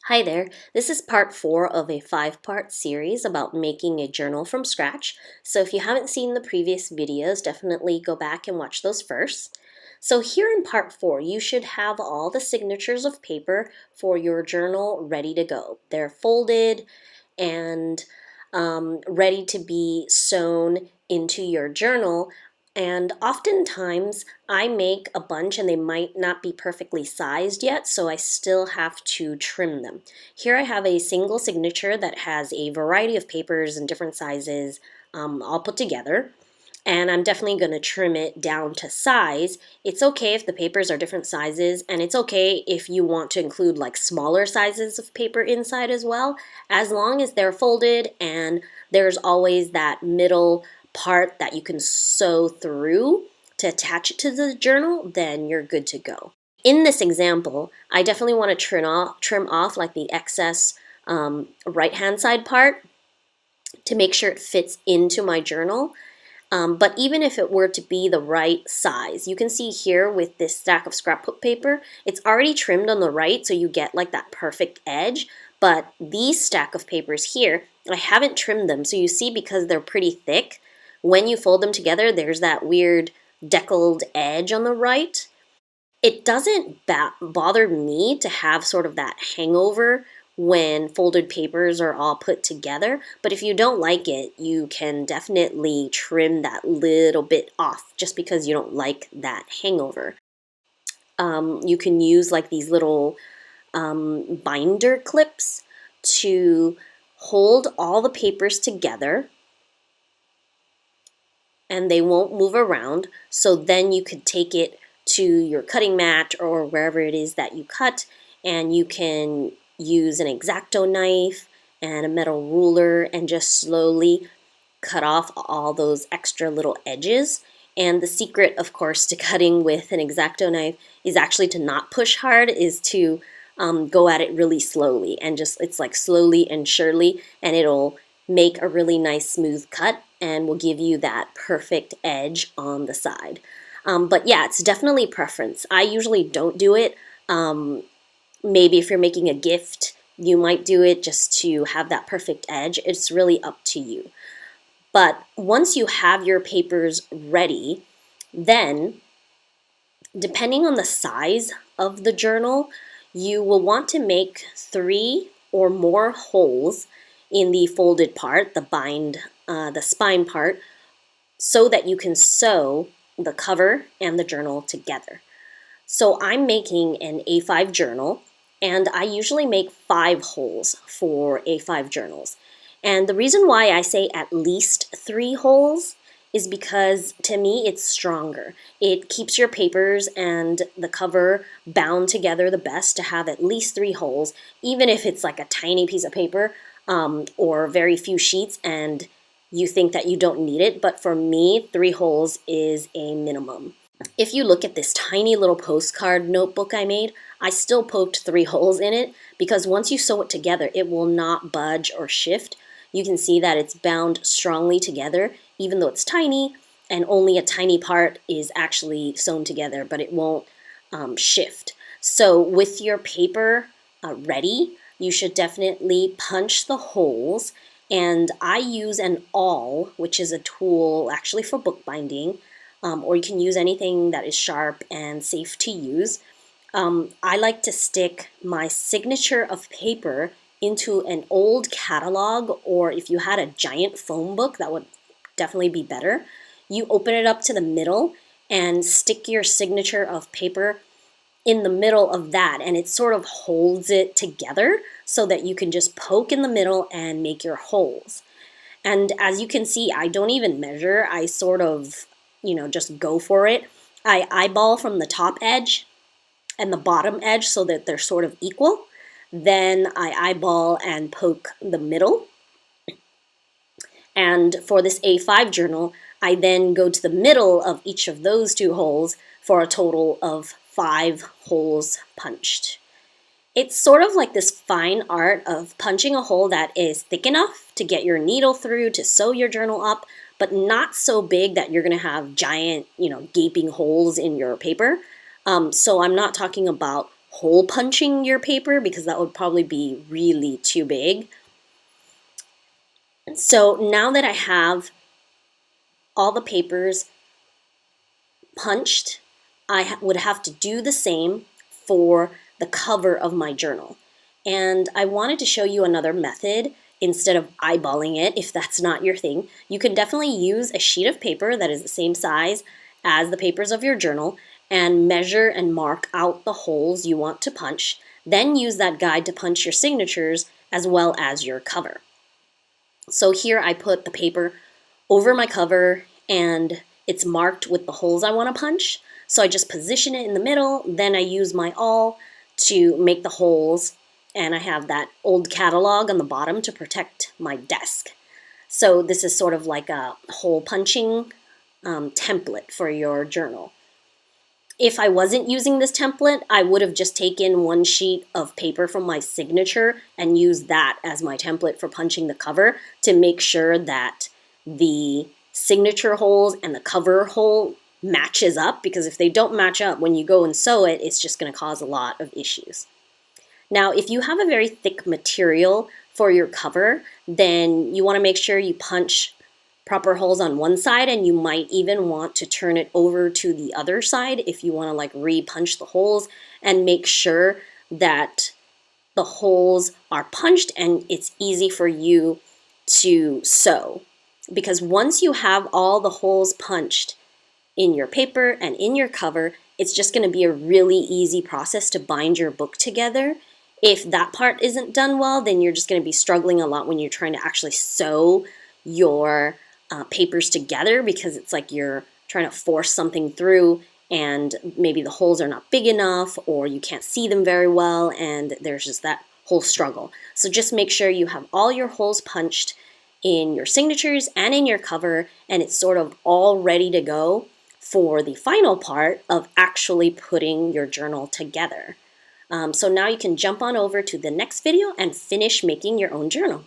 Hi there, this is part 4 of a 5-part series about making a journal from scratch. So if you haven't seen the previous videos, definitely go back and watch those first. So here in part 4, you should have all the signatures of paper for your journal ready to go. They're folded and ready to be sewn into your journal. And oftentimes I make a bunch and they might not be perfectly sized yet, so I still have to trim them. Here I have a single signature that has a variety of papers in different sizes all put together. And I'm definitely going to trim it down to size. It's okay if the papers are different sizes, and it's okay if you want to include like smaller sizes of paper inside as well, as long as they're folded and there's always that middle part that you can sew through to attach it to the journal, then you're good to go. In this example, I definitely want to trim off like the excess right-hand side part to make sure it fits into my journal. But even if it were to be the right size, you can see here with this stack of scrapbook paper, it's already trimmed on the right, so you get like that perfect edge. But these stack of papers here, I haven't trimmed them, so you see because they're pretty thick, when you fold them together, there's that weird deckled edge on the right. It doesn't bother me to have sort of that hangover when folded papers are all put together, but if you don't like it, you can definitely trim that little bit off just because you don't like that hangover. You can use like these little binder clips to hold all the papers together and they won't move around, so then you could take it to your cutting mat or wherever it is that you cut, and you can use an X-Acto knife and a metal ruler and just slowly cut off all those extra little edges. And the secret, of course, to cutting with an X-Acto knife is actually to not push hard, is to go at it really slowly, and just it's like slowly and surely, and it'll make a really nice smooth cut and will give you that perfect edge on the side. But yeah, it's definitely preference. I usually don't do it. Maybe if you're making a gift, you might do it just to have that perfect edge. It's really up to you. But once you have your papers ready, then depending on the size of the journal, you will want to make 3 or more holes in the folded part, the spine part, so that you can sew the cover and the journal together. So I'm making an A5 journal, and I usually make 5 holes for A5 journals. And the reason why I say at least 3 holes is because to me it's stronger. It keeps your papers and the cover bound together the best to have at least 3 holes, even if it's like a tiny piece of paper or very few sheets and you think that you don't need it. But for me, 3 holes is a minimum. If you look at this tiny little postcard notebook I made, I still poked 3 holes in it because once you sew it together, it will not budge or shift. You can see that it's bound strongly together, even though it's tiny, and only a tiny part is actually sewn together, but it won't shift. So with your paper ready, you should definitely punch the holes, and I use an awl, which is a tool actually for bookbinding, or you can use anything that is sharp and safe to use. I like to stick my signature of paper into an old catalog, or if you had a giant phone book, that would definitely be better. You open it up to the middle and stick your signature of paper in the middle of that, and it sort of holds it together so that you can just poke in the middle and make your holes. And as you can see, I don't even measure. I sort of, just go for it. I eyeball from the top edge and the bottom edge so that they're sort of equal. Then I eyeball and poke the middle. And for this A5 journal, I then go to the middle of each of those 2 holes for a total of 5 holes punched. It's sort of like this fine art of punching a hole that is thick enough to get your needle through to sew your journal up, but not so big that you're going to have giant, gaping holes in your paper. So I'm not talking about hole punching your paper because that would probably be really too big. So now that I have all the papers punched, I would have to do the same for the cover of my journal. And I wanted to show you another method instead of eyeballing it. If that's not your thing, you can definitely use a sheet of paper that is the same size as the papers of your journal and measure and mark out the holes you want to punch. Then use that guide to punch your signatures as well as your cover. So here I put the paper over my cover and it's marked with the holes I want to punch. So I just position it in the middle, then I use my awl to make the holes, and I have that old catalog on the bottom to protect my desk. So this is sort of like a hole punching template for your journal. If I wasn't using this template, I would have just taken one sheet of paper from my signature and used that as my template for punching the cover to make sure that the signature holes and the cover hole matches up, because if they don't match up when you go and sew it, it's just going to cause a lot of issues. Now, if you have a very thick material for your cover, then you want to make sure you punch proper holes on one side, and you might even want to turn it over to the other side if you want to like re-punch the holes and make sure that the holes are punched and it's easy for you to sew. Because once you have all the holes punched in your paper and in your cover, it's just going to be a really easy process to bind your book together. If that part isn't done well, then you're just going to be struggling a lot when you're trying to actually sew your papers together, because it's like you're trying to force something through and maybe the holes are not big enough or you can't see them very well, and there's just that whole struggle. So just make sure you have all your holes punched in your signatures and in your cover, and it's sort of all ready to go for the final part of actually putting your journal together. So now you can jump on over to the next video and finish making your own journal.